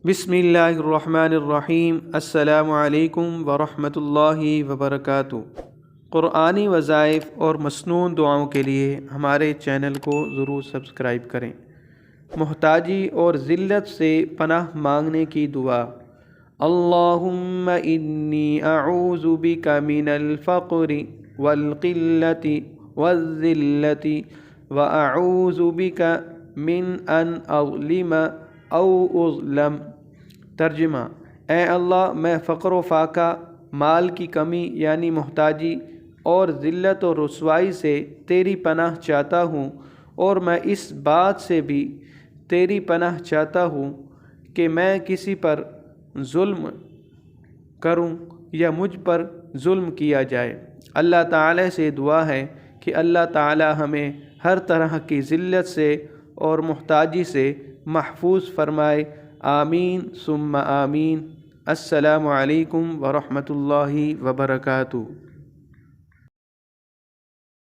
بسم اللہ الرحمن الرحیم۔ السلام علیکم ورحمۃ اللہ وبرکاتہ۔ قرآنی وظائف اور مسنون دعاؤں کے لیے ہمارے چینل کو ضرور سبسکرائب کریں۔ محتاجی اور ذلت سے پناہ مانگنے کی دعا۔ اللہم انی اعوذ بک من الفقر والقلۃ والذلۃ واعوذ بک من ان اظلم او اظلم۔ ترجمہ: اے اللہ، میں فقر و فاقہ، مال کی کمی یعنی محتاجی اور ذلت و رسوائی سے تیری پناہ چاہتا ہوں، اور میں اس بات سے بھی تیری پناہ چاہتا ہوں کہ میں کسی پر ظلم کروں یا مجھ پر ظلم کیا جائے۔ اللہ تعالی سے دعا ہے کہ اللہ تعالی ہمیں ہر طرح کی ذلت سے اور محتاجی سے محفوظ فرمائے۔ آمین ثم آمین۔ السلام علیکم ورحمۃ اللہ وبرکاتہ۔